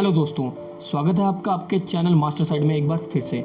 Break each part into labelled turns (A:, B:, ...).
A: Hello दोस्तों, स्वागत है आपका आपके चैनल मास्टर साइड में एक बार फिर से।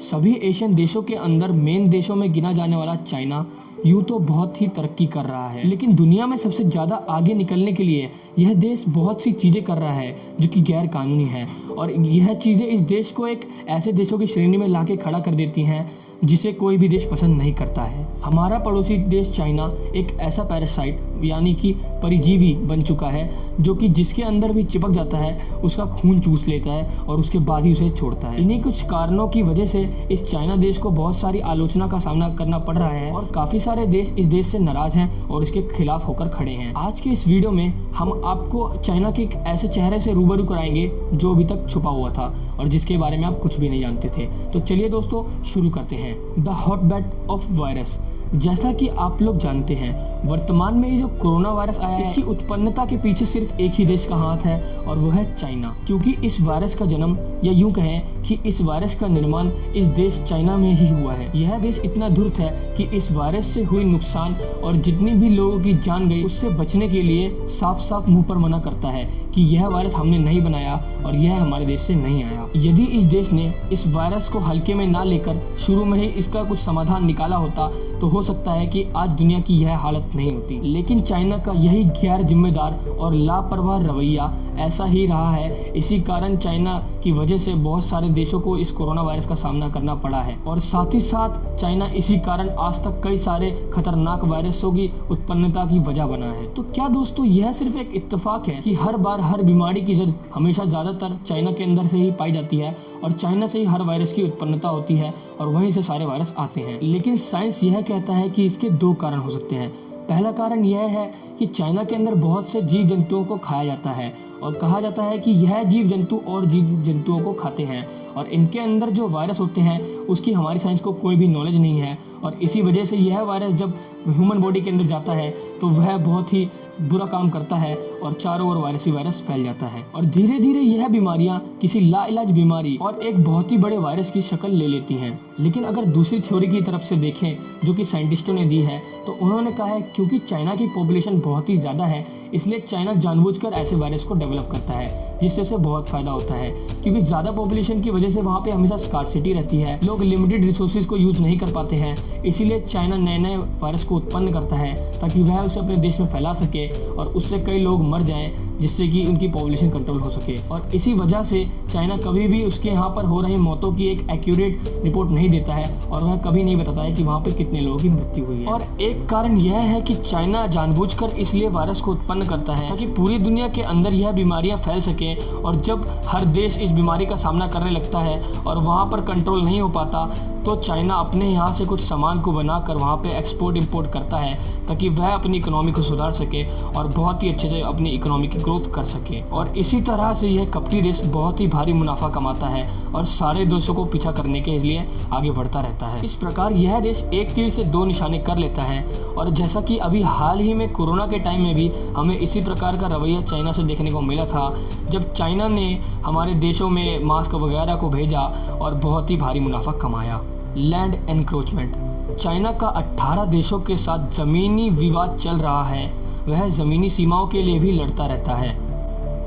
A: सभी एशियन देशों के अंदर मेन देशों में गिना जाने वाला चाइना यूँ तो बहुत ही तरक्की कर रहा है, लेकिन दुनिया में सबसे ज़्यादा आगे निकलने के लिए यह देश बहुत सी चीज़ें कर रहा है जो कि गैर कानूनी है, और यह चीज़ें इस देश को एक ऐसे देशों की श्रेणी में लाके खड़ा कर देती हैं जिसे कोई भी देश पसंद नहीं करता है। हमारा पड़ोसी देश चाइना एक ऐसा पैरासाइट यानी कि परिजीवी बन चुका है जो कि जिसके अंदर भी चिपक जाता है उसका खून चूस लेता है और उसके बाद ही उसे छोड़ता है। इन्हीं कुछ कारणों की वजह से इस चाइना देश को बहुत सारी आलोचना का सामना करना पड़ रहा है और काफ़ी सारे देश इस देश से नाराज हैं और इसके खिलाफ होकर खड़े हैं। आज के इस वीडियो में हम आपको चाइना के एक ऐसे चेहरे से रूबरू कराएंगे जो अभी तक छुपा हुआ था और जिसके बारे में आप कुछ भी नहीं जानते थे। तो चलिए दोस्तों शुरू करते हैं। The hotbed of virus. जैसा कि आप लोग जानते हैं, वर्तमान में ये जो कोरोना वायरस आया है इसकी उत्पन्नता के पीछे सिर्फ एक ही देश का हाथ है और वो है चाइना, क्योंकि इस वायरस का जन्म या यूं कहें कि इस वायरस का निर्माण इस देश चाइना में ही हुआ है। यह देश इतना धूर्त है कि इस वायरस से हुई नुकसान और जितनी भी लोगों की जान गई उससे बचने के लिए साफ साफ मुंह पर मना करता है कि यह वायरस हमने नहीं बनाया और यह हमारे देश से नहीं आया। यदि इस देश ने इस वायरस को हल्के में ना लेकर शुरू में ही इसका कुछ समाधान निकाला होता तो हो सकता है कि आज दुनिया की यह हालत नहीं होती, लेकिन चाइना का यही गैर जिम्मेदार और लापरवाह रवैया ऐसा ही रहा है। इसी कारण चाइना की वजह से बहुत सारे देशों को इस कोरोना वायरस का सामना करना पड़ा है और साथ ही साथ चाइना इसी कारण आज तक कई सारे खतरनाक वायरसों की उत्पन्नता की वजह बना है। तो क्या दोस्तों यह सिर्फ एक इत्तेफाक है कि हर बार हर बीमारी की जड़ हमेशा ज्यादातर चाइना के अंदर से ही पाई जाती है और चाइना से ही हर वायरस की उत्पन्नता होती है और वहीं से सारे वायरस आते हैं? लेकिन साइंस यह कहता है कि इसके दो कारण हो सकते हैं। पहला कारण यह है कि चाइना के अंदर बहुत से जीव जंतुओं को खाया जाता है और कहा जाता है कि यह जीव जंतु और जीव जंतुओं को खाते हैं और इनके अंदर जो वायरस होते हैं उसकी हमारी साइंस को कोई भी नॉलेज नहीं है और इसी वजह से यह वायरस जब ह्यूमन बॉडी के अंदर जाता है तो वह बहुत ही बुरा काम करता है और चारों ओर वायरस ही वायरस फैल जाता है और धीरे धीरे यह बीमारियां किसी लाइलाज बीमारी और एक बहुत ही बड़े वायरस की शक्ल ले लेती हैं। लेकिन अगर दूसरी थ्योरी की तरफ से देखें जो कि साइंटिस्टों ने दी है तो उन्होंने कहा है क्योंकि चाइना की पॉपुलेशन बहुत ही ज़्यादा है इसलिए चाइना जानबूझकर ऐसे वायरस को डेवलप करता है जिससे उसे बहुत फायदा होता है, क्योंकि ज़्यादा पॉपुलेशन की वजह से वहाँ पे हमेशा स्कार्सिटी रहती है, लोग लिमिटेड रिसोर्सेज को यूज़ नहीं कर पाते हैं, इसीलिए चाइना नए नए वायरस को उत्पन्न करता है ताकि वह उसे अपने देश में फैला सके और उससे कई लोग मर जाएं जिससे कि उनकी पॉपुलेशन कंट्रोल हो सके। और इसी वजह से चाइना कभी भी उसके यहाँ पर हो रही मौतों की एक एक्यूरेट रिपोर्ट नहीं देता है और वह कभी नहीं बताता है कि वहाँ पे कितने लोगों की मृत्यु हुई है। और एक कारण यह है कि चाइना जानबूझकर इसलिए वायरस को उत्पन्न करता है ताकि पूरी दुनिया के अंदर यह बीमारियां फैल सके और जब हर देश इस बीमारी का सामना करने लगता है और वहाँ पर कंट्रोल नहीं हो पाता तो चाइना अपने यहाँ से कुछ सामान को बनाकर वहाँ पे एक्सपोर्ट इंपोर्ट करता है ताकि वह अपनी इकोनॉमी को सुधार सके और बहुत ही अच्छे से अपनी इकोनॉमी की ग्रोथ कर सके। और इसी तरह से यह कपटी देश बहुत ही भारी मुनाफा कमाता है और सारे देशों को पीछा करने के लिए आगे बढ़ता रहता है। इस प्रकार यह देश एक तीर से दो निशाने कर लेता है और जैसा कि अभी हाल ही में कोरोना के टाइम में भी हमें इसी प्रकार का रवैया चाइना से देखने को मिला था जब चाइना ने हमारे देशों में मास्क वगैरह को भेजा और बहुत ही भारी मुनाफा कमाया। Land encroachment. चाइना का 18 देशों के साथ ज़मीनी विवाद चल रहा है, वह ज़मीनी सीमाओं के लिए भी लड़ता रहता है।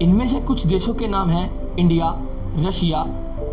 A: इनमें से कुछ देशों के नाम हैं India, Russia,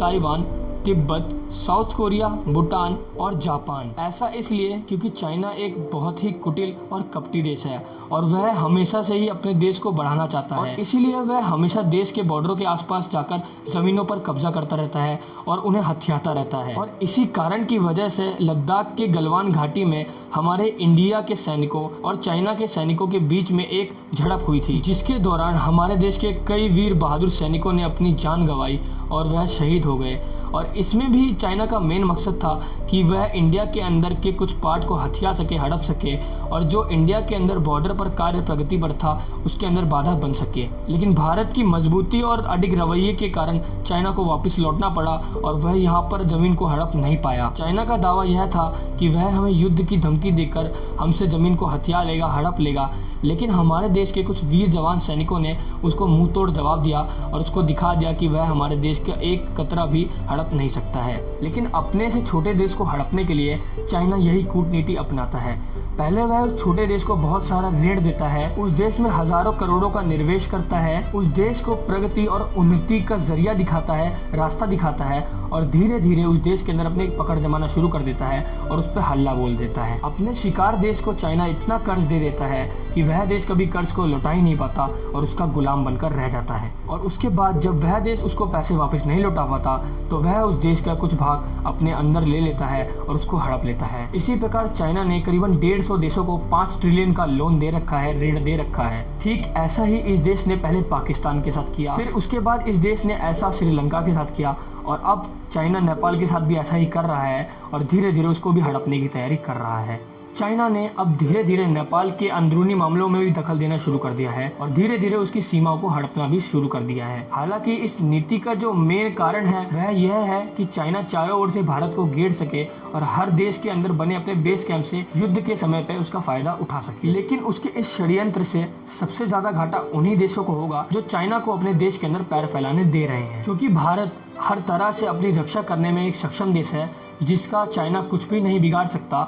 A: Taiwan, Tibet, south Korea, Bhutan और जापान। ऐसा इसलिए क्योंकि चाइना एक बहुत ही कुटिल और कपटी देश है और वह हमेशा से ही अपने देश को बढ़ाना चाहता है, इसीलिए वह हमेशा देश के बॉर्डरों के आसपास जाकर जमीनों पर कब्जा करता रहता है और उन्हें हथियाता रहता है। और इसी कारण की वजह से लद्दाख के गलवान घाटी में हमारे इंडिया के सैनिकों और चाइना के सैनिकों के बीच में एक झड़प हुई थी जिसके दौरान हमारे देश के कई वीर बहादुर सैनिकों ने अपनी जान गंवाई और वह शहीद हो गए। और इसमें भी चाइना का मेन मकसद था कि वह इंडिया के अंदर के कुछ पार्ट को हथिया सके, हड़प सके और जो इंडिया के अंदर बॉर्डर पर कार्य प्रगति पर था उसके अंदर बाधा बन सके। लेकिन भारत की मजबूती और अडिग रवैये के कारण चाइना को वापस लौटना पड़ा और वह यहाँ पर जमीन को हड़प नहीं पाया। चाइना का दावा यह था कि वह हमें युद्ध की धमकी देकर हमसे जमीन को हथिया लेगा, हड़प लेगा, लेकिन हमारे देश के कुछ वीर जवान सैनिकों ने उसको मुंह तोड़ जवाब दिया और उसको दिखा दिया कि वह हमारे देश का एक कतरा भी हड़प नहीं सकता है। लेकिन अपने से छोटे देश को हड़पने के लिए चाइना यही कूटनीति अपनाता है। पहले वह उस छोटे देश को बहुत सारा ऋण देता है, उस देश में हजारों करोड़ों का निवेश करता है, उस देश को प्रगति और उन्नति का जरिया दिखाता है, रास्ता दिखाता है और धीरे धीरे उस देश के अंदर अपने पकड़ जमाना शुरू कर देता है और उस पर हल्ला बोल देता है। अपने शिकार देश को चाइना इतना कर्ज दे देता है कि वह देश कभी कर्ज को लौटा ही नहीं पाता और उसका गुलाम बनकर रह जाता है। और उसके बाद जब वह देश उसको पैसे वापस नहीं लौटा पाता तो वह उस देश का कुछ भाग अपने अंदर ले लेता है और उसको हड़प लेता है। इसी प्रकार चाइना ने करीबन 150 देशों को 5 ट्रिलियन का लोन दे रखा है, ऋण दे रखा है। ठीक ऐसा ही इस देश ने पहले पाकिस्तान के साथ किया, फिर उसके बाद इस देश ने ऐसा श्रीलंका के साथ किया और अब चाइना नेपाल के साथ भी ऐसा ही कर रहा है और धीरे धीरे उसको भी हड़पने की तैयारी कर रहा है। चाइना ने अब धीरे धीरे नेपाल के अंदरूनी मामलों में भी दखल देना शुरू कर दिया है और धीरे धीरे उसकी सीमाओं को हड़पना भी शुरू कर दिया है। हालांकि इस नीति का जो मेन कारण है वह यह है कि चाइना चारों ओर से भारत को घेर सके और हर देश के अंदर बने अपने बेस कैंप से युद्ध के समय पे उसका फायदा उठा सके। लेकिन उसके इस षड्यंत्र से सबसे ज्यादा घाटा उन्हीं देशों को होगा जो चाइना को अपने देश के अंदर पैर फैलाने दे रहे हैं, क्योंकि भारत हर तरह से अपनी रक्षा करने में एक सक्षम देश है जिसका चाइना कुछ भी नहीं बिगाड़ सकता।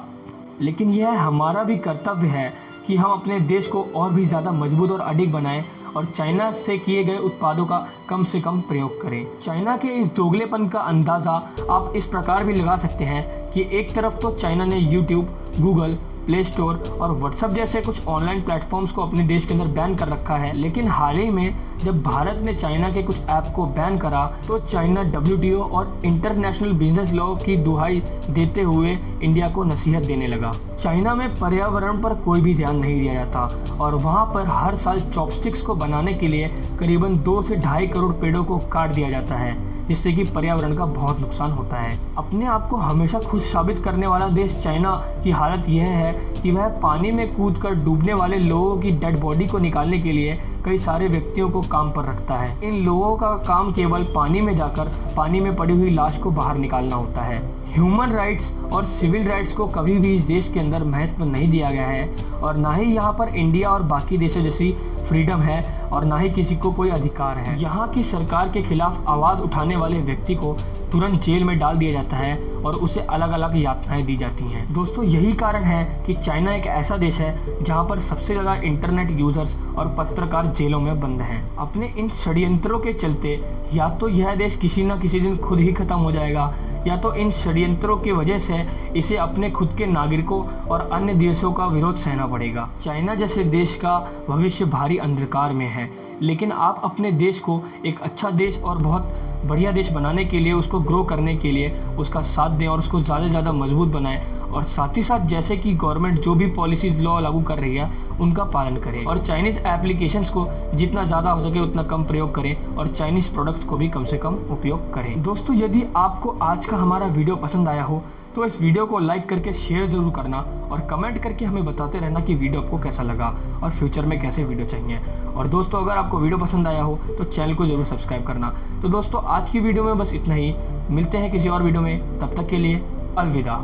A: लेकिन यह हमारा भी कर्तव्य है कि हम अपने देश को और भी ज़्यादा मजबूत और अडिग बनाएं और चाइना से किए गए उत्पादों का कम से कम प्रयोग करें। चाइना के इस दोगलेपन का अंदाज़ा आप इस प्रकार भी लगा सकते हैं कि एक तरफ तो चाइना ने यूट्यूब, गूगल, प्ले स्टोर और व्हाट्सएप जैसे कुछ ऑनलाइन प्लेटफॉर्म्स को अपने देश के अंदर बैन कर रखा है, लेकिन हाल ही में जब भारत ने चाइना के कुछ ऐप को बैन करा तो चाइना WTO और इंटरनेशनल बिजनेस लॉ की दुहाई देते हुए इंडिया को नसीहत देने लगा। चाइना में पर्यावरण पर कोई भी ध्यान नहीं दिया जाता और वहाँ पर हर साल चॉपस्टिक्स को बनाने के लिए करीबन 2 से 2.5 करोड़ पेड़ों को काट दिया जाता है, जिससे कि पर्यावरण का बहुत नुकसान होता है। अपने आप को हमेशा खुश साबित करने वाला देश चाइना की हालत यह है कि वह पानी में कूदकर डूबने वाले लोगों की डेड बॉडी को निकालने के लिए कई सारे व्यक्तियों को काम पर रखता है। इन लोगों का काम केवल पानी में जाकर पानी में पड़ी हुई लाश को बाहर निकालना होता है। ह्यूमन राइट्स और सिविल राइट्स को कभी भी इस देश के अंदर महत्व नहीं दिया गया है और ना ही यहाँ पर इंडिया और बाकी देशों जैसी फ्रीडम है और ना ही किसी को कोई अधिकार है। यहाँ की सरकार के खिलाफ आवाज़ उठाने वाले व्यक्ति को तुरंत जेल में डाल दिया जाता है और उसे अलग अलग यातनाएं दी जाती हैं। दोस्तों, यही कारण है कि चाइना एक ऐसा देश है जहां पर सबसे ज़्यादा इंटरनेट यूजर्स और पत्रकार जेलों में बंद हैं। अपने इन षड्यंत्रों के चलते या तो यह देश किसी न किसी दिन खुद ही खत्म हो जाएगा या तो इन षड्यंत्रों की वजह से इसे अपने खुद के नागरिकों और अन्य देशों का विरोध सहना पड़ेगा। चाइना जैसे देश का भविष्य भारी अंधकार में है, लेकिन आप अपने देश को एक अच्छा देश और बहुत बढ़िया देश बनाने के लिए, उसको ग्रो करने के लिए उसका साथ दें और उसको ज़्यादा से ज़्यादा मजबूत बनाएं और साथ ही साथ जैसे कि गवर्नमेंट जो भी पॉलिसीज लॉ लागू कर रही है उनका पालन करें और चाइनीज़ एप्लीकेशंस को जितना ज़्यादा हो सके उतना कम प्रयोग करें और चाइनीज़ प्रोडक्ट्स को भी कम से कम उपयोग करें। दोस्तों, यदि आपको आज का हमारा वीडियो पसंद आया हो तो इस वीडियो को लाइक करके शेयर ज़रूर करना और कमेंट करके हमें बताते रहना कि वीडियो आपको कैसा लगा और फ्यूचर में कैसे वीडियो चाहिए। और दोस्तों, अगर आपको वीडियो पसंद आया हो तो चैनल को ज़रूर सब्सक्राइब करना। तो दोस्तों, आज की वीडियो में बस इतना ही। मिलते हैं किसी और वीडियो में, तब तक के लिए अलविदा।